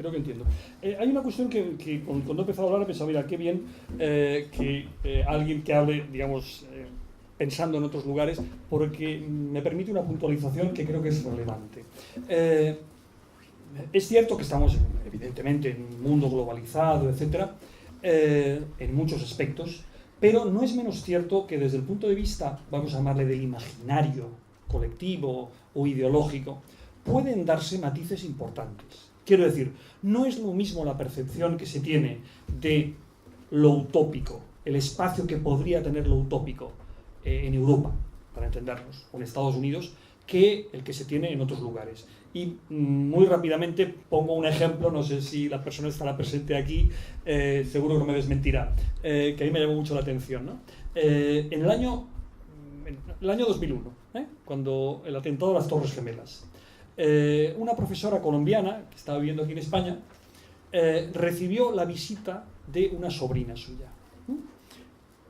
creo que entiendo. Hay una cuestión que cuando he empezado a hablar he pensado, mira, qué bien que alguien que hable, digamos, pensando en otros lugares, porque me permite una puntualización que creo que es relevante. Es cierto que estamos, evidentemente, en un mundo globalizado, etcétera, en muchos aspectos, pero no es menos cierto que desde el punto de vista, vamos a llamarle, del imaginario colectivo o ideológico, pueden darse matices importantes. Quiero decir, no es lo mismo la percepción que se tiene de lo utópico, el espacio que podría tener lo utópico en Europa, para entendernos, o en Estados Unidos, que el que se tiene en otros lugares. Y muy rápidamente pongo un ejemplo, no sé si la persona estará presente aquí, seguro que no me desmentirá, que a mí me llamó mucho la atención, ¿no? En el año 2001, cuando el atentado a las Torres Gemelas, una profesora colombiana que estaba viviendo aquí en España recibió la visita de una sobrina suya,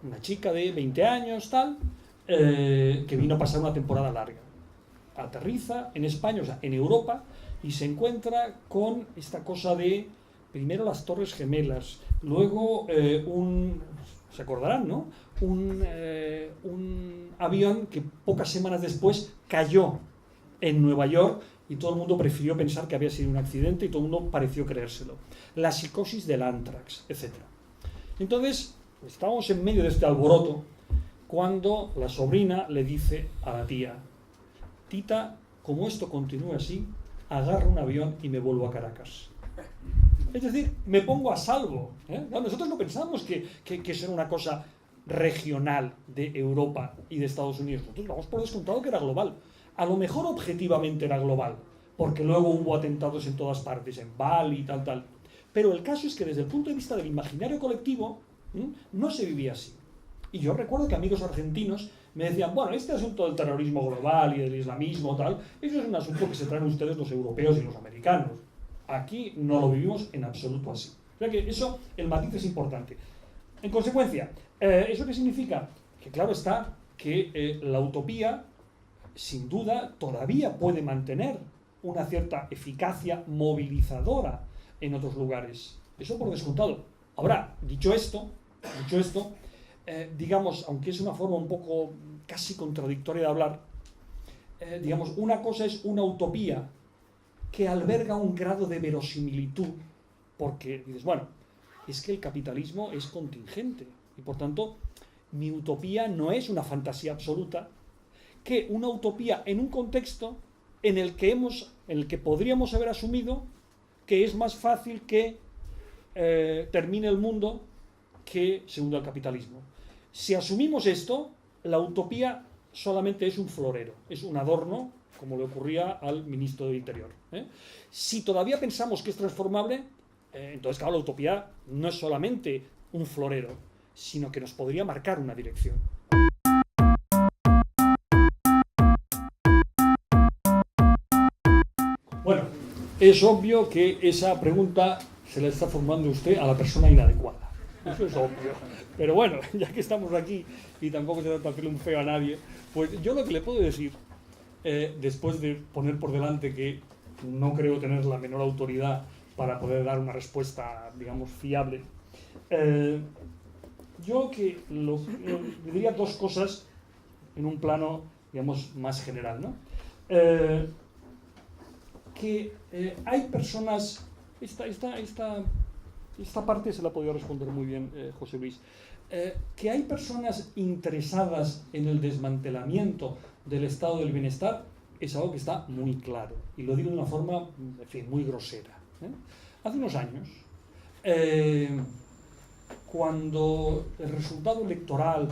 una chica de 20 años, tal, que vino a pasar una temporada larga. Aterriza en España, o sea, en Europa, y se encuentra con esta cosa de, primero las Torres Gemelas, luego se acordarán, ¿no? Un avión que pocas semanas después cayó en Nueva York y todo el mundo prefirió pensar que había sido un accidente y todo el mundo pareció creérselo. La psicosis del Anthrax, etc. Entonces, estábamos en medio de este alboroto cuando la sobrina le dice a la tía: Tita, como esto continúa así, agarro un avión y me vuelvo a Caracas. Es decir, me pongo a salvo. Nosotros no pensamos que eso era una cosa regional de Europa y de Estados Unidos. Nosotros damos por descontado que era global. A lo mejor objetivamente era global, porque luego hubo atentados en todas partes, en Bali y tal. Pero el caso es que desde el punto de vista del imaginario colectivo, no se vivía así. Y yo recuerdo que amigos argentinos me decían, bueno, este asunto del terrorismo global y del islamismo, tal, eso es un asunto que se traen ustedes los europeos y los americanos. Aquí no lo vivimos en absoluto así. O sea que eso, el matiz es importante. En consecuencia, ¿eso qué significa? Que claro está que la utopía, sin duda, todavía puede mantener una cierta eficacia movilizadora en otros lugares. Eso por descontado. Ahora, dicho esto, digamos, aunque es una forma un poco casi contradictoria de hablar, digamos, una cosa es una utopía que alberga un grado de verosimilitud, porque dices, bueno, es que el capitalismo es contingente y por tanto mi utopía no es una fantasía absoluta, que una utopía en un contexto en el que podríamos haber asumido que es más fácil que termine el mundo que se hunda el capitalismo. Si asumimos esto, la utopía solamente es un florero, es un adorno, como le ocurría al ministro del Interior. Si todavía pensamos que es transformable, entonces, claro, la utopía no es solamente un florero, sino que nos podría marcar una dirección. Bueno, es obvio que esa pregunta se la está formulando usted a la persona inadecuada. Eso es obvio. Pero bueno, ya que estamos aquí y tampoco se trata de hacerle un feo a nadie, pues yo lo que le puedo decir, después de poner por delante que no creo tener la menor autoridad para poder dar una respuesta, digamos, fiable, yo que le diría dos cosas en un plano, digamos, más general, ¿no? Hay personas, esta parte se la ha podido responder muy bien José Luis, que hay personas interesadas en el desmantelamiento del estado del bienestar, es algo que está muy claro, y lo digo de una forma, en fin, muy grosera. Hace unos años, cuando el resultado electoral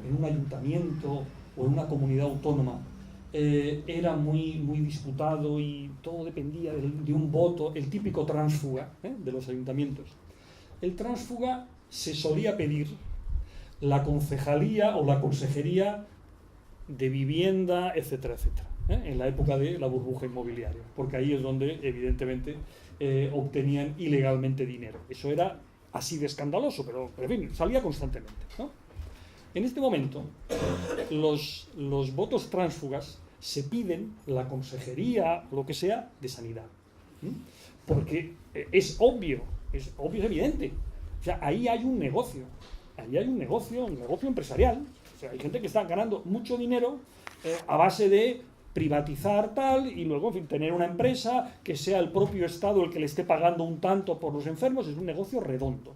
en un ayuntamiento o en una comunidad autónoma era muy disputado y todo dependía de un voto, el típico tránsfuga de los ayuntamientos. El tránsfuga se solía pedir la concejalía o la consejería de vivienda, etcétera, etcétera, en la época de la burbuja inmobiliaria, porque ahí es donde, evidentemente, obtenían ilegalmente dinero. Eso era así de escandaloso, pero en fin, salía constantemente, ¿no? En este momento, los votos tránsfugas se piden la consejería, lo que sea, de sanidad. Porque es obvio, es evidente. O sea, ahí hay un negocio, un negocio empresarial. O sea, hay gente que está ganando mucho dinero a base de privatizar tal y luego, en fin, tener una empresa que sea el propio Estado el que le esté pagando un tanto por los enfermos. Es un negocio redondo.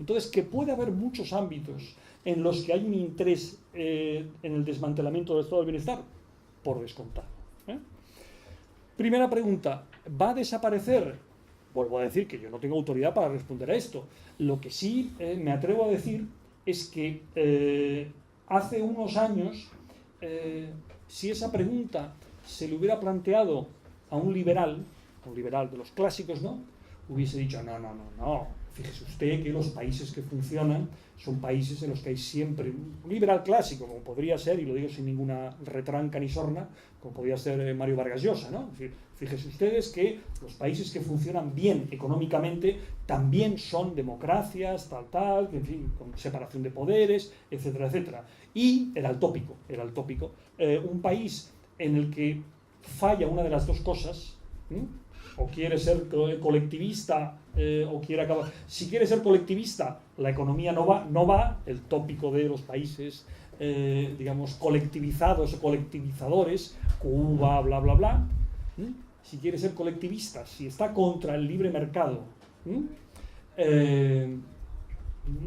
Entonces, que puede haber muchos ámbitos en los que hay un interés en el desmantelamiento del estado del bienestar, por descontado. Primera pregunta, ¿va a desaparecer? Vuelvo a decir que yo no tengo autoridad para responder a esto. Lo que sí me atrevo a decir es que hace unos años, si esa pregunta se le hubiera planteado a un liberal de los clásicos, ¿no?, hubiese dicho, no, fíjese usted que los países que funcionan son países en los que hay siempre un liberal clásico, como podría ser, y lo digo sin ninguna retranca ni sorna, como podría ser Mario Vargas Llosa, ¿no? Es decir, fíjense ustedes que los países que funcionan bien económicamente también son democracias, tal, en fin, con separación de poderes, etcétera, etcétera. Y era el tópico, un país en el que falla una de las dos cosas, o quiere ser colectivista o quiere acabar. Si quiere ser colectivista, la economía no va, el tópico de los países, digamos, colectivizados o colectivizadores, Cuba, bla, bla, bla. Si quiere ser colectivista, si está contra el libre mercado,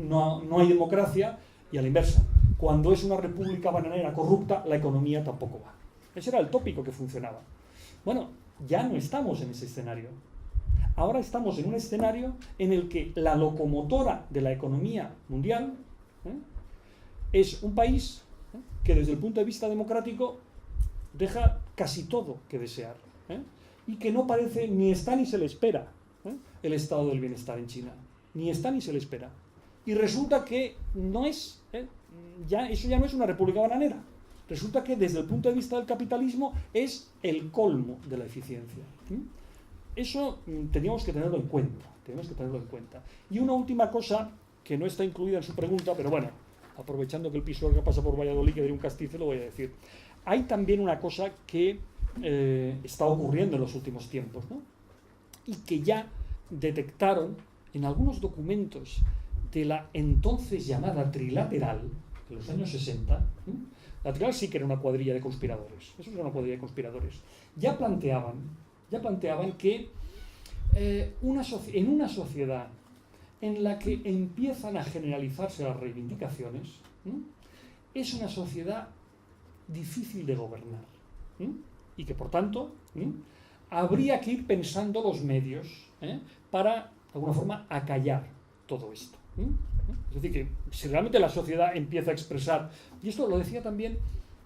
no hay democracia, y a la inversa. Cuando es una república bananera corrupta, la economía tampoco va. Ese era el tópico que funcionaba. Bueno, ya no estamos en ese escenario. Ahora estamos en un escenario en el que la locomotora de la economía mundial es un país que desde el punto de vista democrático deja casi todo que desear, y que no parece, ni está ni se le espera el estado del bienestar en China. Ni está ni se le espera. Y resulta que no es, eso ya no es una república bananera. Resulta que desde el punto de vista del capitalismo es el colmo de la eficiencia. Eso teníamos que tenerlo en cuenta. Y una última cosa que no está incluida en su pregunta, pero bueno, aprovechando que el Pisuerga pasa por Valladolid, que de un castizo, lo voy a decir. Hay también una cosa que está ocurriendo en los últimos tiempos, ¿no?, y que ya detectaron en algunos documentos de la entonces llamada Trilateral, de los años 60, la Trilateral sí que era una cuadrilla de conspiradores, eso era una cuadrilla de conspiradores, ya planteaban que en una sociedad en la que empiezan a generalizarse las reivindicaciones, es una sociedad difícil de gobernar, y que por tanto habría que ir pensando los medios para, de alguna forma, acallar todo esto. Es decir, que si realmente la sociedad empieza a expresar, y esto lo decía también,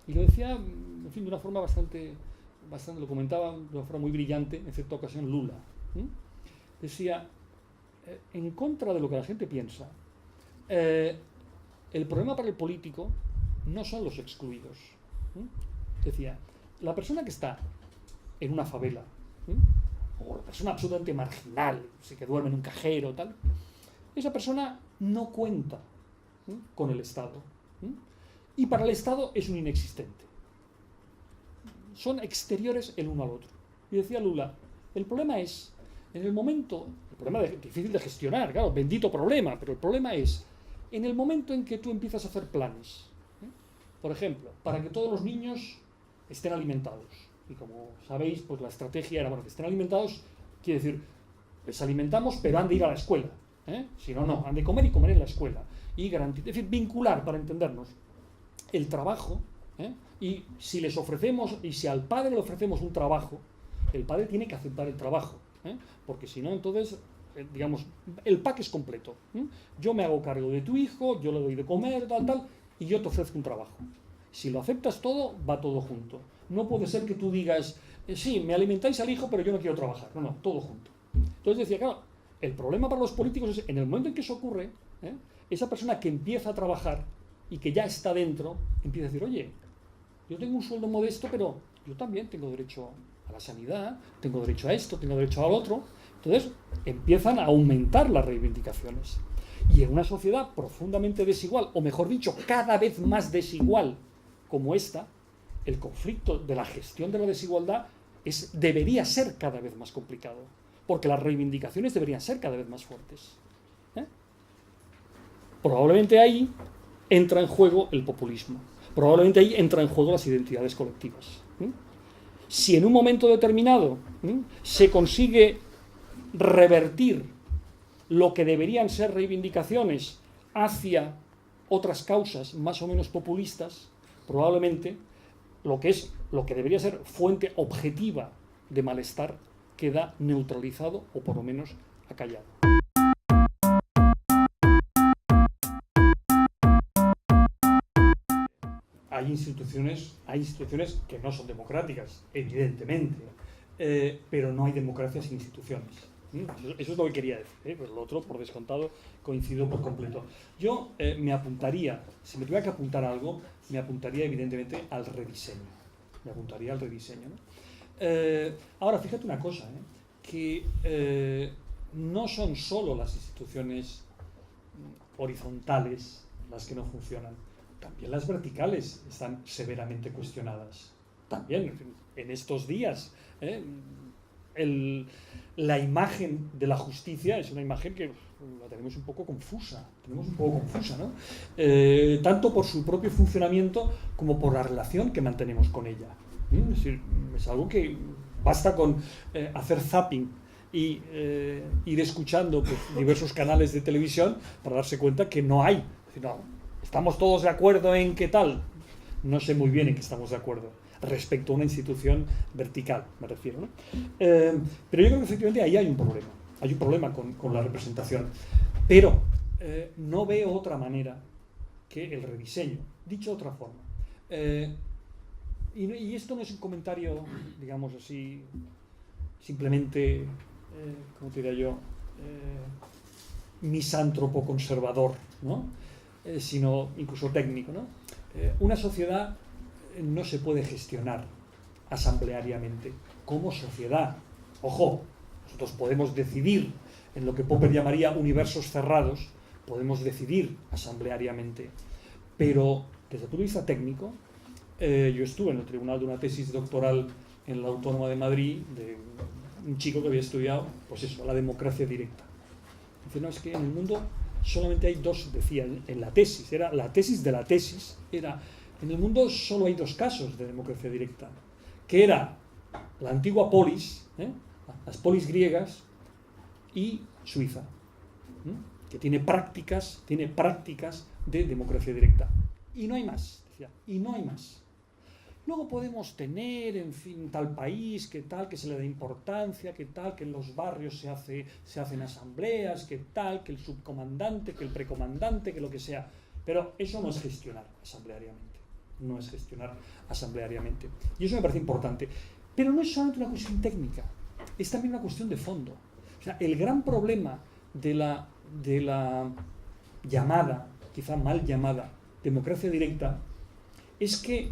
y lo decía, en fin, de una forma bastante lo comentaba de una forma muy brillante, en cierta ocasión, Lula. Decía, en contra de lo que la gente piensa, el problema para el político no son los excluidos. Decía, la persona que está en una favela, o la persona absolutamente marginal, que duerme en un cajero, tal, esa persona no cuenta con el Estado. Y para el Estado es un inexistente. Son exteriores el uno al otro. Y decía Lula, el problema es, en el momento, difícil de gestionar, claro, bendito problema, pero el problema es, en el momento en que tú empiezas a hacer planes, por ejemplo, para que todos los niños estén alimentados, y como sabéis, pues la estrategia era, bueno, que estén alimentados, quiere decir, les alimentamos, pero han de ir a la escuela, si no, no, han de comer y comer en la escuela, y garantizar, es decir, vincular, para entendernos, el trabajo, y si les ofrecemos, y si al padre le ofrecemos un trabajo, el padre tiene que aceptar el trabajo, porque si no, entonces, digamos, el pack es completo. Yo me hago cargo de tu hijo, yo le doy de comer, tal, y yo te ofrezco un trabajo. Si lo aceptas todo, va todo junto. No puede ser que tú digas, sí, me alimentáis al hijo, pero yo no quiero trabajar. No, todo junto. Entonces decía, claro, el problema para los políticos es, en el momento en que eso ocurre, esa persona que empieza a trabajar y que ya está dentro, empieza a decir, oye, yo tengo un sueldo modesto, pero yo también tengo derecho a la sanidad, tengo derecho a esto, tengo derecho al otro. Entonces empiezan a aumentar las reivindicaciones. Y en una sociedad profundamente desigual, o mejor dicho, cada vez más desigual como esta, el conflicto de la gestión de la desigualdad debería ser cada vez más complicado. porque las reivindicaciones deberían ser cada vez más fuertes. Probablemente ahí entra en juego el populismo. Probablemente ahí entra en juego las identidades colectivas. Si en un momento determinado se consigue revertir lo que deberían ser reivindicaciones hacia otras causas más o menos populistas, probablemente lo que debería ser fuente objetiva de malestar queda neutralizado o por lo menos acallado. Hay instituciones que no son democráticas, evidentemente, pero no hay democracia sin instituciones. Eso es lo que quería decir, pues lo otro, por descontado, coincido por completo. Yo me apuntaría, si me tuviera que apuntar a algo, me apuntaría evidentemente al rediseño. ¿No? Ahora, fíjate una cosa, que no son solo las instituciones horizontales las que no funcionan, también las verticales están severamente cuestionadas. También, en estos días, la imagen de la justicia es una imagen que la tenemos un poco confusa, ¿no? Tanto por su propio funcionamiento como por la relación que mantenemos con ella. Es decir, es algo que basta con hacer zapping y ir escuchando pues, diversos canales de televisión para darse cuenta que no hay. Es decir, no, ¿estamos todos de acuerdo en qué tal? No sé muy bien en qué estamos de acuerdo respecto a una institución vertical, me refiero, ¿no? Pero yo creo que efectivamente ahí hay un problema con la representación. Pero no veo otra manera que el rediseño, dicho de otra forma. Y esto no es un comentario, digamos así, simplemente, ¿cómo te diría yo? Misántropo conservador, ¿no? Sino incluso técnico, ¿no? Una sociedad no se puede gestionar asambleariamente como sociedad. Ojo, nosotros podemos decidir en lo que Popper llamaría universos cerrados, podemos decidir asambleariamente, pero desde el punto de vista técnico, yo estuve en el tribunal de una tesis doctoral en la Autónoma de Madrid de un chico que había estudiado, pues eso, la democracia directa. Dice, no, es que en el mundo solamente hay dos, decía en la tesis, era la tesis de la tesis, era, en el mundo solo hay dos casos de democracia directa, que era la antigua polis, las polis griegas y Suiza, que tiene prácticas de democracia directa. Y no hay más, decía, y no hay más. Luego podemos tener, en fin, tal país, que tal, que se le da importancia, que tal, que en los barrios se hacen asambleas, que tal, que el subcomandante, que el precomandante, que lo que sea. Pero eso no es gestionar asambleariamente. Y eso me parece importante. Pero no es solamente una cuestión técnica, es también una cuestión de fondo. O sea, el gran problema de la llamada, quizá mal llamada, democracia directa, es que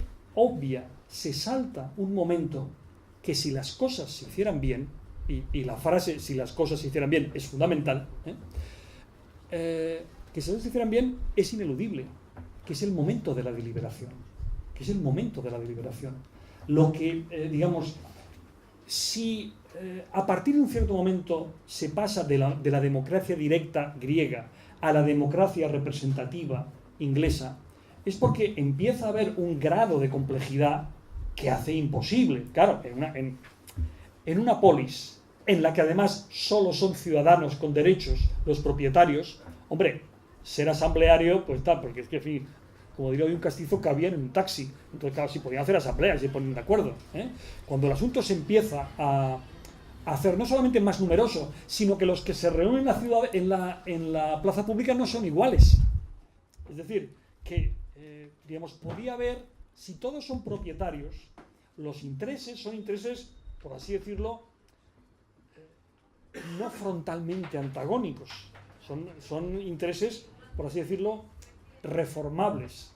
se salta un momento que si las cosas se hicieran bien, y la frase si las cosas se hicieran bien es fundamental, que si las cosas se hicieran bien es ineludible, que es el momento de la deliberación. Lo que, digamos, si a partir de un cierto momento se pasa de la democracia directa griega a la democracia representativa inglesa, es porque empieza a haber un grado de complejidad que hace imposible. Claro, en una polis en la que además solo son ciudadanos con derechos los propietarios, hombre, ser asambleario, pues tal, porque es que, en fin, como diría hoy un castizo, cabía en un taxi. Entonces, claro, si podían hacer asambleas, se ponen de acuerdo. Cuando el asunto se empieza a hacer no solamente más numeroso, sino que los que se reúnen en la ciudad, en la plaza pública no son iguales. Es decir, que digamos, podía haber, si todos son propietarios, los intereses son intereses, por así decirlo, no frontalmente antagónicos, son intereses, por así decirlo, reformables.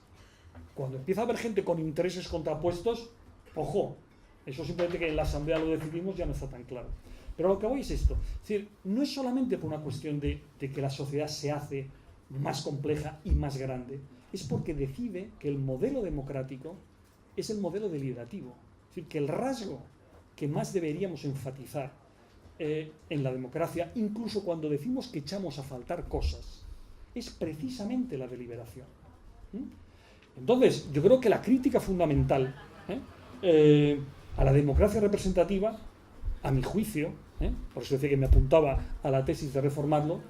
Cuando empieza a haber gente con intereses contrapuestos, ojo, eso simplemente que en la asamblea lo decidimos ya no está tan claro. Pero lo que voy es esto, es decir, no es solamente por una cuestión de que la sociedad se hace más compleja y más grande, es porque decide que el modelo democrático es el modelo deliberativo. Es decir, que el rasgo que más deberíamos enfatizar en la democracia, incluso cuando decimos que echamos a faltar cosas, es precisamente la deliberación. Entonces, yo creo que la crítica fundamental a la democracia representativa, a mi juicio, por eso decía que me apuntaba a la tesis de reformarlo,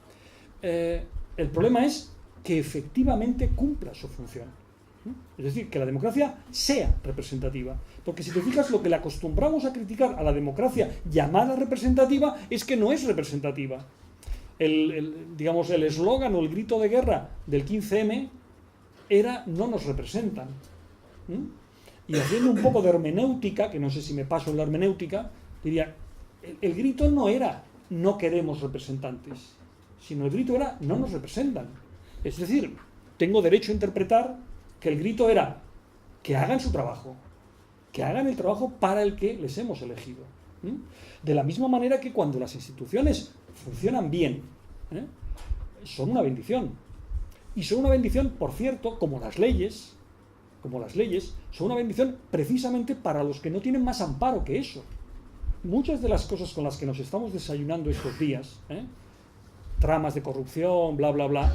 el problema es que efectivamente cumpla su función. Es decir, que la democracia sea representativa. Porque si te fijas, lo que le acostumbramos a criticar a la democracia llamada representativa es que no es representativa. Digamos, el eslogan o el grito de guerra del 15M era "no nos representan". Y haciendo un poco de hermenéutica, que no sé si me paso en la hermenéutica, diría, el grito no era "no queremos representantes", sino el grito era "no nos representan". Es decir, tengo derecho a interpretar que el grito era que hagan su trabajo, que hagan el trabajo para el que les hemos elegido. De la misma manera que cuando las instituciones funcionan bien, son una bendición. Y son una bendición, por cierto, como las leyes, son una bendición precisamente para los que no tienen más amparo que eso. Muchas de las cosas con las que nos estamos desayunando estos días, tramas de corrupción, bla, bla, bla,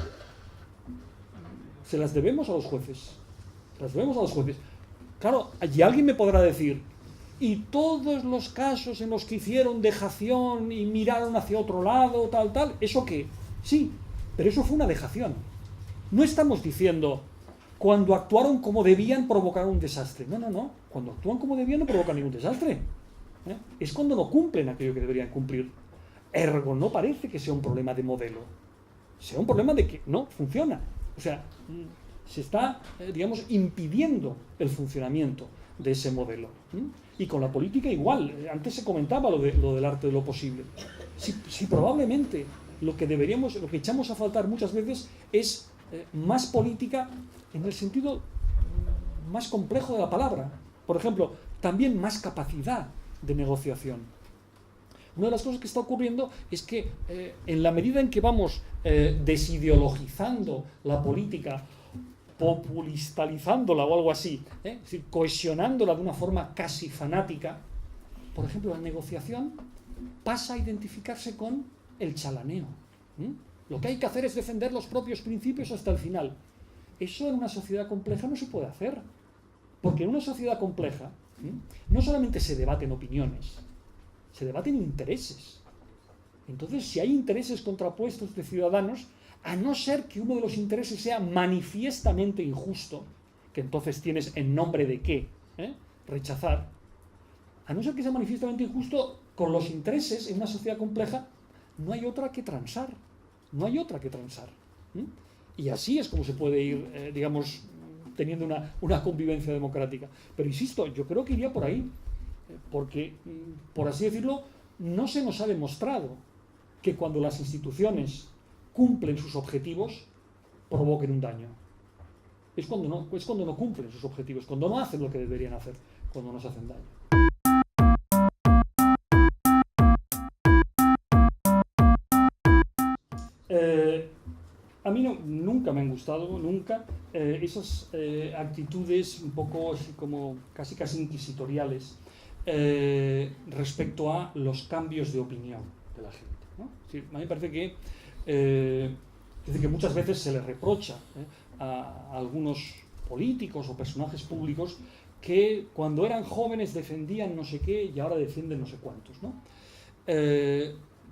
se las debemos a los jueces. Claro, y alguien me podrá decir, y todos los casos en los que hicieron dejación y miraron hacia otro lado, tal, ¿eso qué? Sí, pero eso fue una dejación. No estamos diciendo, cuando actuaron como debían, provocaron un desastre. No. Cuando actúan como debían, no provocan ningún desastre. Es cuando no cumplen aquello que deberían cumplir. Ergo, no parece que sea un problema de modelo. Sea un problema de que no funciona. O sea, se está, digamos, impidiendo el funcionamiento de ese modelo. Y con la política igual. Antes se comentaba lo del arte de lo posible. Si probablemente lo que echamos a faltar muchas veces es más política en el sentido más complejo de la palabra. Por ejemplo, también más capacidad de negociación. Una de las cosas que está ocurriendo es que en la medida en que vamos desideologizando la política, populistalizándola o algo así, es decir, cohesionándola de una forma casi fanática, por ejemplo, la negociación pasa a identificarse con el chalaneo. Lo que hay que hacer es defender los propios principios hasta el final. Eso en una sociedad compleja no se puede hacer, porque en una sociedad compleja no solamente se debaten opiniones, se debaten intereses. Entonces, si hay intereses contrapuestos de ciudadanos, a no ser que uno de los intereses sea manifiestamente injusto, que entonces tienes en nombre de qué rechazar, a no ser que sea manifiestamente injusto, con los intereses en una sociedad compleja no hay otra que transar. Y así es como se puede ir, digamos, teniendo una convivencia democrática. Pero insisto, yo creo que iría por ahí, porque, por así decirlo, no se nos ha demostrado que cuando las instituciones cumplen sus objetivos, provoquen un daño. Es cuando no cumplen sus objetivos, cuando no hacen lo que deberían hacer, cuando nos hacen daño. A mí nunca me han gustado, esas actitudes un poco así como casi inquisitoriales respecto a los cambios de opinión de la gente, ¿no? Sí, a mí me parece que muchas veces se le reprocha a algunos políticos o personajes públicos que cuando eran jóvenes defendían no sé qué y ahora defienden no sé cuántos, ¿no?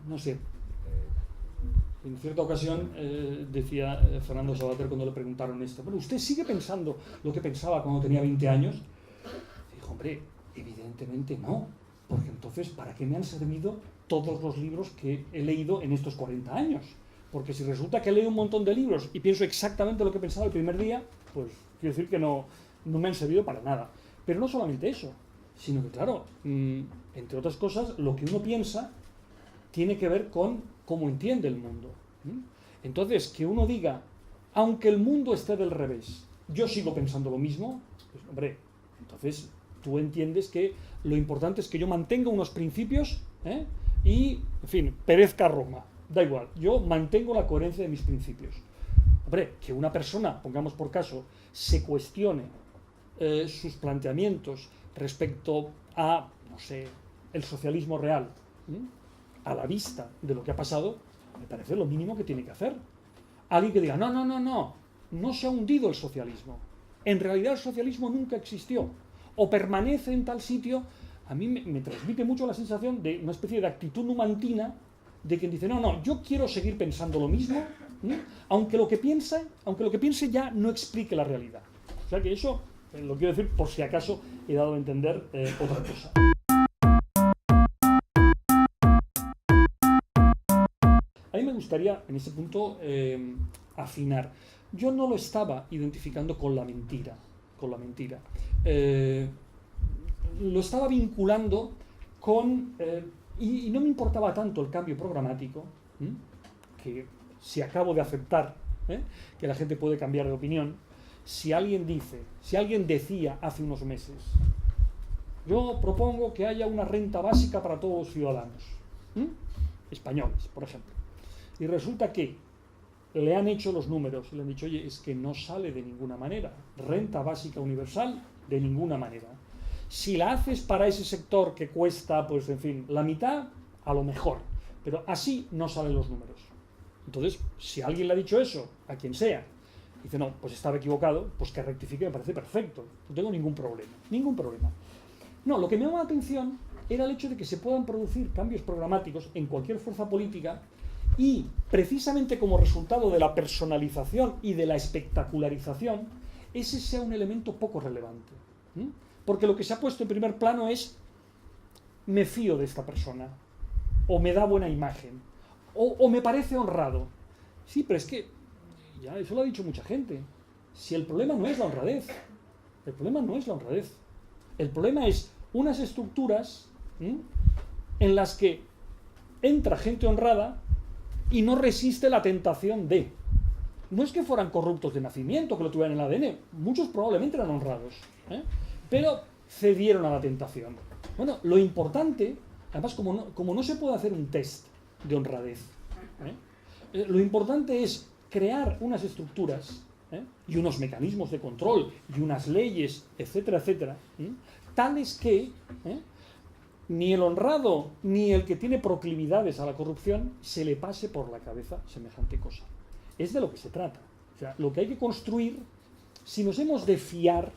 No sé. En cierta ocasión decía Fernando Savater cuando le preguntaron esto, bueno, ¿usted sigue pensando lo que pensaba cuando tenía 20 años? Dijo, hombre, evidentemente no, porque entonces, ¿para qué me han servido todos los libros que he leído en estos 40 años? Porque si resulta que he leído un montón de libros y pienso exactamente lo que pensaba el primer día, pues quiero decir que no me han servido para nada. Pero no solamente eso, sino que, claro, entre otras cosas, lo que uno piensa tiene que ver con cómo entiende el mundo. Entonces, que uno diga, aunque el mundo esté del revés, yo sigo pensando lo mismo, pues, hombre, entonces tú entiendes que lo importante es que yo mantenga unos principios y, en fin, perezca Roma. Da igual, yo mantengo la coherencia de mis principios. Hombre, que una persona, pongamos por caso, se cuestione sus planteamientos respecto a, no sé, el socialismo real, a la vista de lo que ha pasado, me parece lo mínimo que tiene que hacer. Alguien que diga, no se ha hundido el socialismo. En realidad el socialismo nunca existió. O permanece en tal sitio. A mí me transmite mucho la sensación de una especie de actitud numantina de quien dice, yo quiero seguir pensando lo mismo, aunque lo que piense ya no explique la realidad. O sea que eso lo quiero decir por si acaso he dado a entender otra cosa. A mí me gustaría, en ese punto, afinar. Yo no lo estaba identificando con la mentira. Lo estaba vinculando con... y no me importaba tanto el cambio programático, que si acabo de aceptar que la gente puede cambiar de opinión, si alguien decía hace unos meses, yo propongo que haya una renta básica para todos los ciudadanos, españoles, por ejemplo, y resulta que le han hecho los números, le han dicho, oye, es que no sale de ninguna manera, renta básica universal, de ninguna manera. Si la haces para ese sector que cuesta, pues en fin, la mitad, a lo mejor, pero así no salen los números. Entonces, si alguien le ha dicho eso, a quien sea, dice, no, pues estaba equivocado, pues que rectifique, me parece perfecto, no tengo ningún problema. No, lo que me llama la atención era el hecho de que se puedan producir cambios programáticos en cualquier fuerza política y, precisamente como resultado de la personalización y de la espectacularización, ese sea un elemento poco relevante. Porque lo que se ha puesto en primer plano es, me fío de esta persona, o me da buena imagen, o me parece honrado. Sí, pero es que, ya eso lo ha dicho mucha gente, si el problema no es la honradez, el problema es unas estructuras en las que entra gente honrada y no resiste la tentación de. No es que fueran corruptos de nacimiento, que lo tuvieran en el ADN, muchos probablemente eran honrados, pero cedieron a la tentación. Bueno, lo importante, además como no se puede hacer un test de honradez, lo importante es crear unas estructuras y unos mecanismos de control y unas leyes, etcétera, tales que ni el honrado ni el que tiene proclividades a la corrupción se le pase por la cabeza semejante cosa. Es de lo que se trata. O sea, lo que hay que construir, si nos hemos de fiar,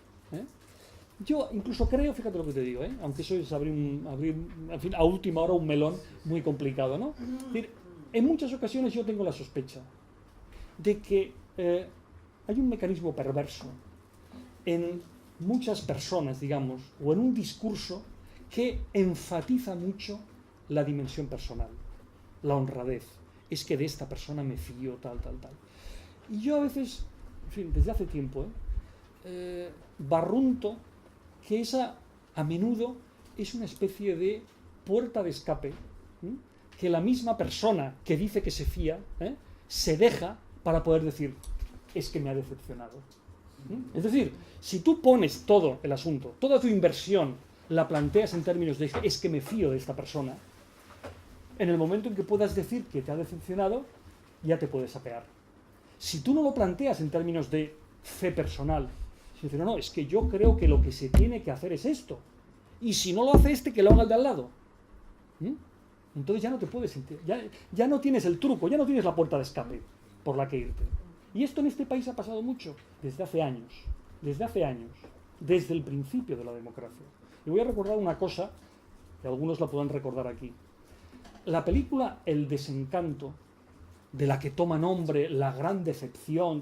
yo incluso creo, fíjate lo que te digo, aunque eso es abrir en fin, a última hora un melón muy complicado, ¿no? Es decir, en muchas ocasiones yo tengo la sospecha de que hay un mecanismo perverso en muchas personas, digamos, o en un discurso que enfatiza mucho la dimensión personal, la honradez. Es que de esta persona me fío, tal. Y yo a veces, en fin, desde hace tiempo, barrunto que esa, a menudo, es una especie de puerta de escape, que la misma persona que dice que se fía, se deja para poder decir, es que me ha decepcionado. Es decir, si tú pones todo el asunto, toda tu inversión, la planteas en términos de, es que me fío de esta persona, en el momento en que puedas decir que te ha decepcionado, ya te puedes apear. Si tú no lo planteas en términos de fe personal, si dices, no, es que yo creo que lo que se tiene que hacer es esto, y si no lo hace este, que lo haga el de al lado. Entonces ya no te puedes sentir, ya no tienes el truco, ya no tienes la puerta de escape por la que irte. Y esto en este país ha pasado mucho, desde hace años, desde el principio de la democracia. Y voy a recordar una cosa, que algunos la podrán recordar aquí. La película El desencanto, de la que toma nombre La gran decepción,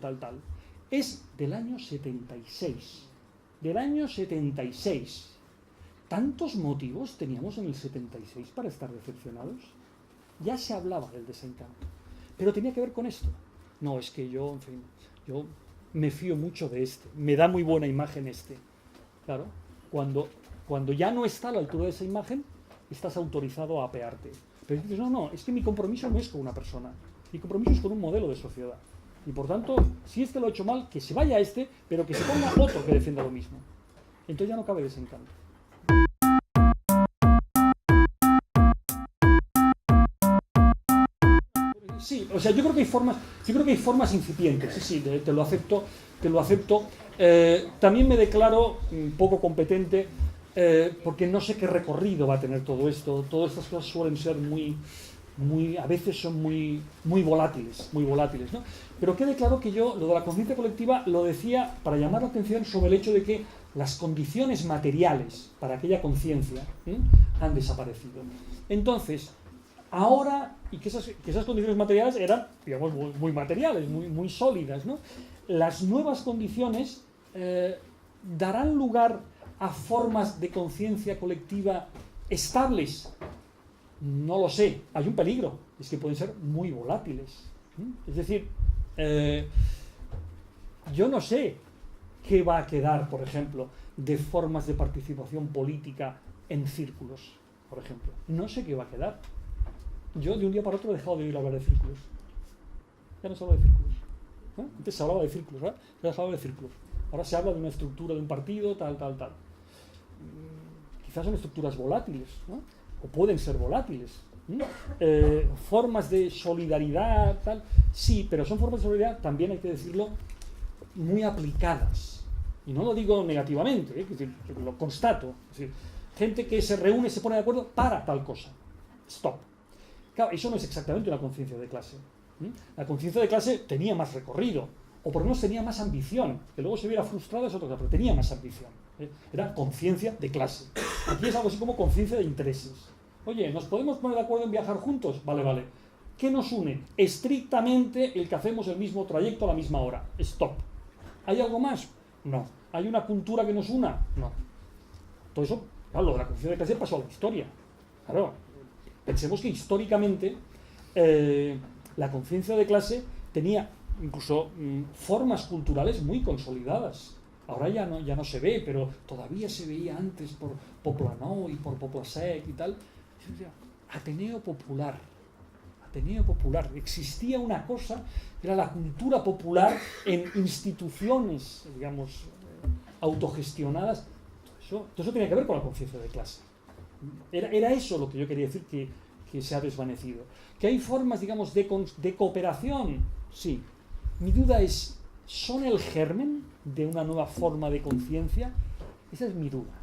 es del año 76. Del año 76. ¿Tantos motivos teníamos en el 76 para estar decepcionados? Ya se hablaba del desencanto. Pero tenía que ver con esto. No, es que yo, en fin, yo me fío mucho de este. Me da muy buena imagen este. Claro, cuando ya no está a la altura de esa imagen, estás autorizado a apearte. Pero dices, no, es que mi compromiso no es con una persona. Mi compromiso es con un modelo de sociedad. Y por tanto, si este lo ha hecho mal, que se vaya este, pero que se ponga otro que defienda lo mismo. Entonces ya no cabe desencanto. Sí, o sea, yo creo que hay formas incipientes, sí, te lo acepto. También me declaro poco competente porque no sé qué recorrido va a tener todo esto. Todas estas cosas suelen ser muy a veces son muy volátiles, ¿no? Pero quede claro que yo lo de la conciencia colectiva lo decía para llamar la atención sobre el hecho de que las condiciones materiales para aquella conciencia han desaparecido. Entonces, ahora, y que esas condiciones materiales eran, digamos, muy materiales, muy sólidas, ¿no? Las nuevas condiciones darán lugar a formas de conciencia colectiva estables. No lo sé, hay un peligro, es que pueden ser muy volátiles. Es decir, yo no sé qué va a quedar, por ejemplo, de formas de participación política en círculos, por ejemplo. No sé qué va a quedar. Yo de un día para otro he dejado de oír hablar de círculos. Ya no se habla de círculos. Antes se hablaba de círculos, ¿verdad? Ya se habla de círculos. Ahora se habla de una estructura de un partido, tal. Quizás son estructuras volátiles, ¿no? O pueden ser volátiles. Formas de solidaridad, tal. Sí, pero son formas de solidaridad, también hay que decirlo, muy aplicadas. Y no lo digo negativamente, es decir, lo constato. Es decir, gente que se reúne, se pone de acuerdo para tal cosa. Stop. Claro, eso no es exactamente una conciencia de clase. La conciencia de clase tenía más recorrido, o por lo menos tenía más ambición, que luego se viera frustrada es otra cosa, pero tenía más ambición. Era conciencia de clase. Aquí es algo así como conciencia de intereses. Oye, ¿nos podemos poner de acuerdo en viajar juntos? Vale. ¿Qué nos une? Estrictamente el que hacemos el mismo trayecto a la misma hora. Stop. ¿Hay algo más? No. ¿Hay una cultura que nos una? No. Todo eso, claro, lo de la conciencia de clase pasó a la historia. Claro, pensemos que históricamente la conciencia de clase tenía incluso formas culturales muy consolidadas. Ahora ya no se ve, pero todavía se veía antes por Poblenou y por Poble-sec y tal. Ateneo popular. Existía una cosa, era la cultura popular en instituciones, digamos, autogestionadas. Todo eso tenía que ver con la conciencia de clase. Era eso lo que yo quería decir que se ha desvanecido. Que hay formas, digamos, de cooperación, sí. Mi duda es, ¿son el germen de una nueva forma de conciencia? Esa es mi duda.